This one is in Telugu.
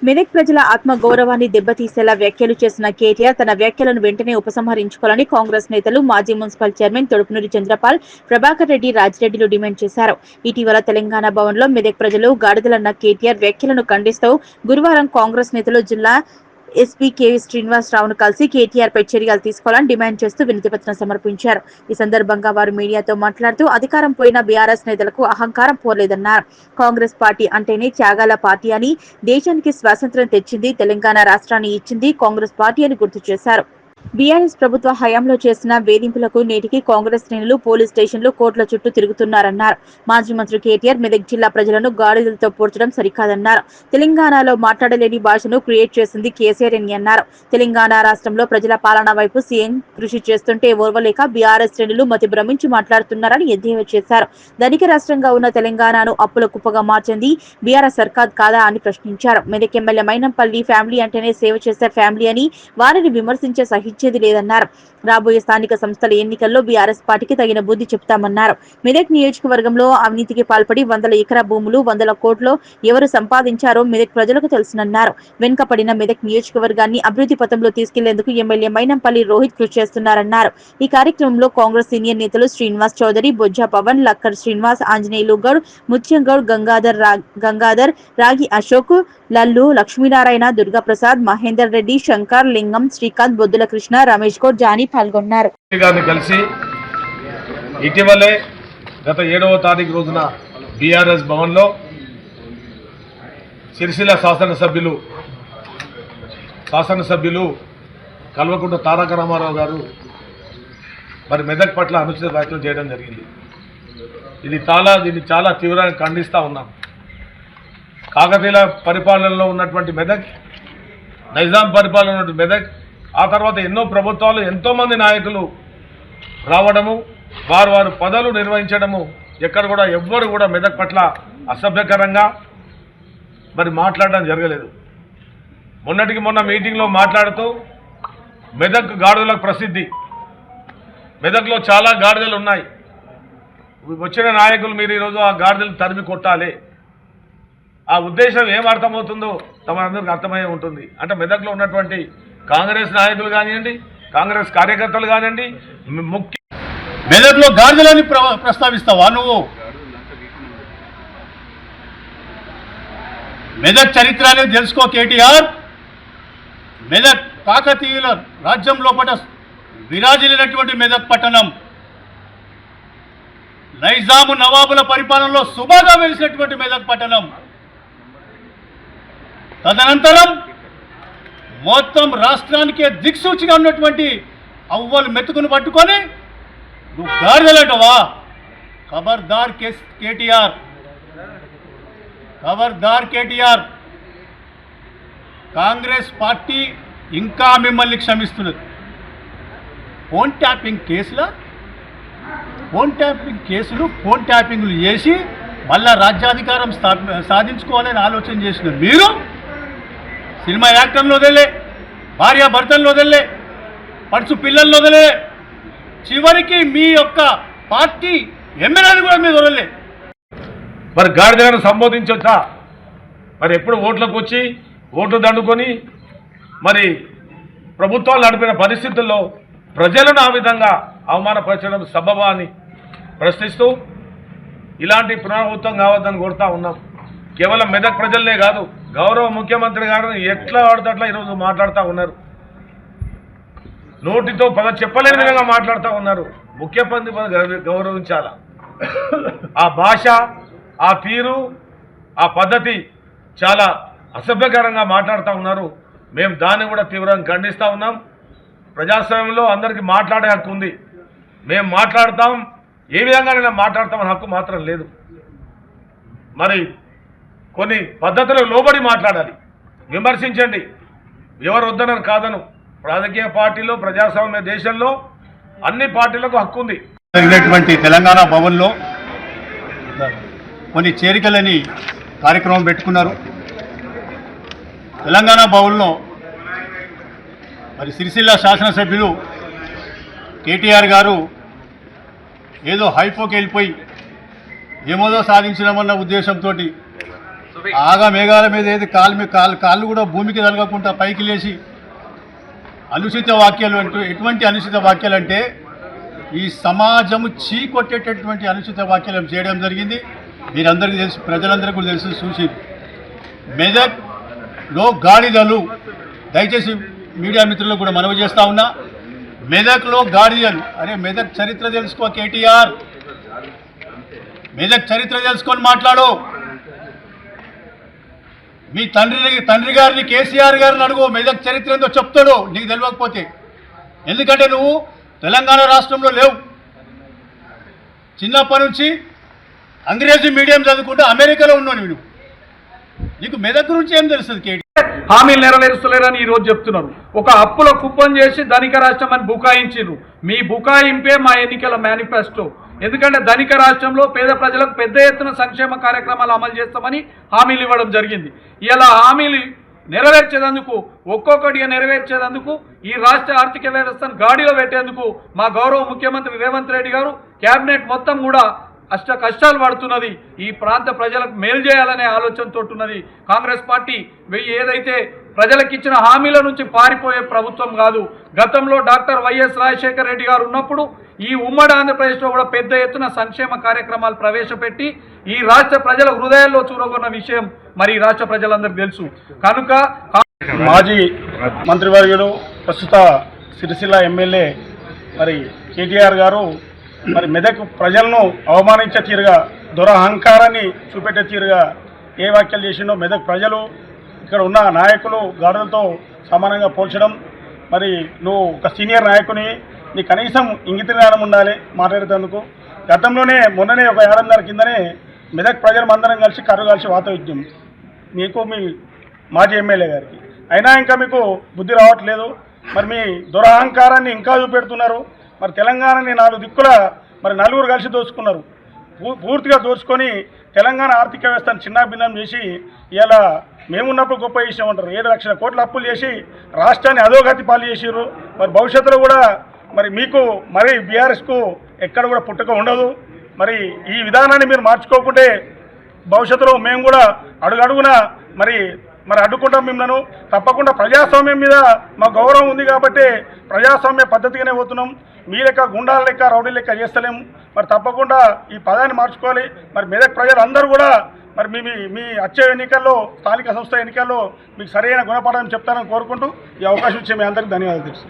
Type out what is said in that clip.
మెదక్ ప్రజల ఆత్మ గౌరవాన్ని దెబ్బతీసేలా వ్యాఖ్యలు చేసిన కేటీఆర్ తన వ్యాఖ్యలను వెంటనే ఉపసంహరించుకోవాలని కాంగ్రెస్ నేతలు మాజీ మున్సిపల్ చైర్మన్ తొడుపునూరి చంద్రపాల్, ప్రభాకర్ రెడ్డి, రాజిరెడ్డిలు డిమాండ్ చేశారు. ఇటీవల తెలంగాణ భవన్లో మెదక్ ప్రజలు గాడిదలన్న కేటీఆర్ వ్యాఖ్యలను ఖండిస్తూ గురువారం కాంగ్రెస్ నేతలు జిల్లా ఎస్పీ కెవి శ్రీనివాసరావును కలిసి కేటీఆర్ పై చర్యలు తీసుకోవాలని డిమాండ్ చేస్తూ వినతిపత్రం సమర్పించారు. ఈ సందర్భంగా వారు మీడియాతో మాట్లాడుతూ అధికారం పోయిన బీఆర్ఎస్ నేతలకు అహంకారం పోలేదన్నారు. కాంగ్రెస్ పార్టీ అంటేనే త్యాగాల పార్టీ అని, దేశానికి స్వాతంత్ర్యం తెచ్చింది, తెలంగాణ రాష్ట్రాన్ని ఇచ్చింది కాంగ్రెస్ పార్టీ అని గుర్తు చేశారు. బీఆర్ఎస్ ప్రభుత్వ హయాంలో చేసిన వేధింపులకు నేటికి కాంగ్రెస్ శ్రేణులు పోలీస్ స్టేషన్లు, కోర్టుల చుట్టూ తిరుగుతున్నారన్నారు. మాజీ మంత్రి కేటీఆర్ మెదక్ జిల్లా ప్రజలను గాడిదలతో పోల్చడం సరికాదన్నారు. తెలంగాణలో మాట్లాడలేని భాషను క్రియేట్ చేసింది కేసీఆర్ అని అన్నారు. తెలంగాణ రాష్ట్రంలో ప్రజల పాలన వైపు సీఎం కృషి చేస్తుంటే ఓర్వలేక బీఆర్ఎస్ శ్రేణులు మతి భ్రమించి మాట్లాడుతున్నారని ఎద్దేవా చేశారు. ధనిక రాష్ట్రంగా ఉన్న తెలంగాణను అప్పుల కుప్పగా మార్చింది బీఆర్ఎస్ సర్కార్ కాదా అని ప్రశ్నించారు. మెదక్ ఎమ్మెల్యే మైనంపల్లి ఫ్యామిలీ అంటేనే సేవ చేసే ఫ్యామిలీ అని, వారిని విమర్శించే సహించేది లేదన్నారు. రాబోయే స్థానిక సంస్థల ఎన్నికల్లో బీఆర్ఎస్ పార్టీకి తగిన బుద్ధి చెప్తామన్నారు. మెదక్ నియోజకవర్గంలో అవినీతికి పాల్పడి 100 ఎకరా భూములు, 100 కోట్లు ఎవరు సంపాదించారో మెదక్ ప్రజలకు తెలుసునన్నారు. వెనుకపడిన మెదక్ నియోజకవర్గాన్ని అభివృద్ధి పథంలో తీసుకెళ్లేందుకు ఎమ్మెల్యే మైనంపల్లి రోహిత్ కృషి చేస్తున్నారన్నారు. ఈ కార్యక్రమంలో కాంగ్రెస్ సీనియర్ నేతలు శ్రీనివాస్ చౌదరి, బొజ్జా పవన్, లక్కర్ శ్రీనివాస్, ఆంజనేయులు గౌడ్, ముత్యం గౌడ్, గంగాధర్, రాగి అశోక్, లల్లు, లక్ష్మీనారాయణ, దుర్గాప్రసాద్, మహేందర్ రెడ్డి, శంకర్, లింగం, శ్రీకాంత్, బొద్దుల కృష్ణ, రమేష్ గౌడ్, జానీ పాల్గొన్నారు. కలిసి ఇటీవలే గత 7వ తారీఖు రోజున బీఆర్ఎస్ భవన్లో సిరిసిల్ల శాసనసభ్యులు కల్వకుంట్ల తారక రామారావు గారు మరి మెదక్ పట్ల అనుచిత వ్యాఖ్యలు చేయడం జరిగింది. దీన్ని చాలా తీవ్రంగా ఖండిస్తూ ఉన్నాం. కాకతీయుల పరిపాలనలో ఉన్నటువంటి మెదక్, నైజాం పరిపాలన ఉన్నటువంటి మెదక్, ఆ తర్వాత ఎన్నో ప్రభుత్వాలు, ఎంతోమంది నాయకులు రావడము, వారు పదవులు నిర్వహించడము, ఎక్కడ కూడా ఎవ్వరు కూడా మెదక్ పట్ల అసభ్యకరంగా మరి మాట్లాడడం జరగలేదు. మొన్నటికి మొన్న మీటింగ్లో మాట్లాడుతూ మెదక్ గాడిదలకు ప్రసిద్ధి, మెదక్లో చాలా గాడిదలు ఉన్నాయి, వచ్చిన నాయకులు మీరు ఈరోజు ఆ గాడిదలు తరిమి కొట్టాలి. ఆ ఉద్దేశం ఏం అర్థమవుతుందో తమరందరికీ అర్థమయ్యే ఉంటుంది. అంటే మెదక్లో ఉన్నటువంటి కాంగ్రెస్ నాయకులు కానివ్వండి, కాంగ్రెస్ కార్యకర్తలు కానివ్వండి, మెదక్లో గాడిదలని ప్రస్తావిస్తావా నువ్వు? మెదక్ చరిత్ర అనేది తెలుసుకో కేటీఆర్. మెదక్ కాకతీయుల రాజ్యం లోపల విరాజిల్లినటువంటి మెదక్ పట్టణం, నైజాము నవాబుల పరిపాలనలో సుబాగా వెలిసినటువంటి మెదక్ పట్టణం. తదనంతరం మొత్తం రాష్ట్రానికే దిక్సూచిగా ఉన్నటువంటి అవ్వలు మెతుకును పట్టుకొని నువ్వు గాడిదలంటావా? ఖబర్దార్ కేటీఆర్, ఖబర్దార్ కేటీఆర్. కాంగ్రెస్ పార్టీ ఇంకా మిమ్మల్ని క్షమిస్తున్నది. ఫోన్ ట్యాపింగ్ కేసులు ఫోన్ ట్యాపింగ్లు చేసి మళ్ళా రాజ్యాధికారం సాధించుకోవాలని ఆలోచన చేసిన మీరు సినిమా యాక్టర్లు వదిలే, భార్యాభర్తలను వదిలే, పడుచు పిల్లలను వదిలే, చివరికి మీ యొక్క పార్టీ ఎమ్మెల్యేలు కూడా మీరు వదలలే. మరి గాడిదలను సంబోధించొచ్చా? మరి ఎప్పుడు ఓట్లకు వచ్చి ఓట్లు దండుకొని మరి ప్రభుత్వాలు నడిపిన పరిస్థితుల్లో ప్రజలను ఆ విధంగా అవమానపరచడం సబబా అని ప్రశ్నిస్తూ ఇలాంటి పునరావృతం కావద్దని కోరుతా ఉన్నాం. కేవలం మెదక్ ప్రజలనే కాదు, గౌరవ ముఖ్యమంత్రి గారిని ఎట్లా వాడితే అట్లా ఈరోజు మాట్లాడుతూ ఉన్నారు. నోటితో చెప్పలేని విధంగా మాట్లాడుతూ ఉన్నారు. ముఖ్యమంత్రి గౌరవించాల. ఆ భాష, ఆ తీరు, ఆ పద్ధతి చాలా అసభ్యకరంగా మాట్లాడుతూ ఉన్నారు. మేము దాన్ని కూడా తీవ్రంగా ఖండిస్తూ ఉన్నాం. ప్రజాస్వామ్యంలో అందరికీ మాట్లాడే హక్కు ఉంది. మేము మాట్లాడతాం, ఏ విధంగానైనా మాట్లాడతామని హక్కు మాత్రం లేదు. మరి కొన్ని పద్ధతులకు లోబడి మాట్లాడాలి. విమర్శించండి, ఎవరు వద్దనని కాదను. రాజకీయ పార్టీలో, ప్రజాస్వామ్య దేశంలో అన్ని పార్టీలకు హక్కు ఉంది. జరిగినటువంటి తెలంగాణ భవన్లో కొన్ని చేరికలని కార్యక్రమం పెట్టుకున్నారు. తెలంగాణ భవన్లో మరి సిరిసిల్ల శాసనసభ్యులు కేటీఆర్ గారు ఏదో హైపోకి వెళ్ళిపోయి ఏమోదో సాధించడమన్న ఉద్దేశంతో ఆగా మేఘాల మీద ఏది కాళ్ళు కూడా భూమికి తలగకుండా పైకి లేచి అనుచిత వాక్యాలు అంటూ ఎటువంటి అనుచిత వాక్యాలు అంటే ఈ సమాజము చీకొట్టేటటువంటి అనుచిత వాక్యాలు చేయడం జరిగింది. మీరందరికీ తెలుసు, ప్రజలందరికీ కూడా తెలుసు, చూసి మెదక్లో గాడిదలు, దయచేసి మీడియా మిత్రులకు కూడా మనవి చేస్తా ఉన్నా, మెదక్లో గాడిదలు, అరే మెదక్ చరిత్ర తెలుసుకో కేటీఆర్, మెదక్ చరిత్ర తెలుసుకొని మాట్లాడు. మీ తండ్రి గారిని కేసీఆర్ గారిని అడుగు, మెదక్ చరిత్ర ఏందో చెప్తాడు నీకు తెలియకపోతే. ఎందుకంటే నువ్వు తెలంగాణ రాష్ట్రంలో లేవు, చిన్నప్పటి నుంచి అంగ్రేజీ మీడియం చదువుకుంటూ అమెరికాలో ఉన్నావు నువ్వు, నీకు మెదక్ గురించి ఏం తెలుస్తుంది కేటీ? హామీలు నెరవేరుస్తలేరని ఈరోజు చెప్తున్నారు. ఒక అప్పుల కుప్పం చేసి ధనిక రాష్ట్రం అని బుకాయించారు. మీ బుకాయింపే మా ఎన్నికల మేనిఫెస్టో. ఎందుకంటే ధనిక రాష్ట్రంలో పేద ప్రజలకు పెద్ద ఎత్తున సంక్షేమ కార్యక్రమాలు అమలు చేస్తామని హామీలు ఇవ్వడం జరిగింది. ఇలా హామీలు నెరవేర్చేందుకు, ఒక్కొక్కటిగా నెరవేర్చేందుకు, ఈ రాష్ట్ర ఆర్థిక వ్యవస్థను గాడిలో పెట్టేందుకు మా గౌరవ ముఖ్యమంత్రి రేవంత్ రెడ్డి గారు, కేబినెట్ మొత్తం కూడా కష్టాలు పడుతున్నది. ఈ ప్రాంత ప్రజలకు మేలు చేయాలనే ఆలోచనతో ఉన్నది కాంగ్రెస్ పార్టీ. ఏదైతే ప్రజలకు ఇచ్చిన హామీల నుంచి పారిపోయే ప్రభుత్వం కాదు. గతంలో డాక్టర్ వైఎస్ రాజశేఖర రెడ్డి గారు ఉన్నప్పుడు ఈ ఉమ్మడి ఆంధ్రప్రదేశ్లో కూడా పెద్ద ఎత్తున సంక్షేమ కార్యక్రమాలు ప్రవేశపెట్టి ఈ రాష్ట్ర ప్రజల హృదయాల్లో చూరగొన్న విషయం మరి ఈ రాష్ట్ర ప్రజలందరికీ తెలుసు. కనుక మాజీ మంత్రివర్యులు, ప్రస్తుత సిరిసిల్ల ఎమ్మెల్యే మరి కేటీఆర్ గారు మరి మెదక్ ప్రజలను అవమానించే తీరుగా, దురహంకారాన్ని చూపెట్టే తీరుగా ఏ వ్యాఖ్యలు చేసిండో, మెదక్ ప్రజలు ఇక్కడ ఉన్న నాయకులు గాడులతో సమానంగా పోల్చడం, మరి నువ్వు ఒక సీనియర్ నాయకుని, నీ కనీసం ఇంగిత జ్ఞానం ఉండాలి మాట్లాడేందుకు. గతంలోనే మొన్ననే ఒక ఏడాదిన్నర కిందనే మెదక్ ప్రజలు అందరం కలిసి కర్రు కలిసి వాతావిద్యం మీకు మీ మాజీ ఎమ్మెల్యే గారికి, అయినా ఇంకా మీకు బుద్ధి రావట్లేదు. మరి మీ దురహంకారాన్ని ఇంకా చూపెడుతున్నారు. మరి తెలంగాణని 4 దిక్కుల మరి నలుగురు కలిసి దోచుకున్నారు. పూర్తిగా దోచుకొని తెలంగాణ ఆర్థిక వ్యవస్థను చిన్నాభిన్నం చేసి ఇలా మేమున్నప్పుడు గొప్ప విషయం అంటారు. 7 లక్షల కోట్ల అప్పులు చేసి రాష్ట్రాన్ని అధోగతి పాలు చేసిర్రు. మరి భవిష్యత్తులో కూడా మరి మీకు మరి బీఆర్ఎస్కు ఎక్కడ కూడా పుట్టుక ఉండదు. మరి ఈ విధానాన్ని మీరు మార్చుకోకుంటే భవిష్యత్తులో మేము కూడా అడుగడుగున మరి అడ్డుకుంటాం మిమ్మల్ని. తప్పకుండా ప్రజాస్వామ్యం మీద మా గౌరవం ఉంది కాబట్టి ప్రజాస్వామ్య పద్ధతిగానే పోతున్నాం. మీ లెక్క గుండాల లెక్క రౌడీ లెక్క చేస్తలేము. మరి తప్పకుండా ఈ పదాన్ని మార్చుకోవాలి. మరి మెదక్ ప్రజలందరూ కూడా మరి మీ వచ్చే ఎన్నికల్లో, స్థానిక సంస్థ ఎన్నికల్లో మీకు సరైన గుణపాఠం చెప్తానని కోరుకుంటూ ఈ అవకాశం ఇచ్చే మీ అందరికీ ధన్యవాదాలు తెలుసు.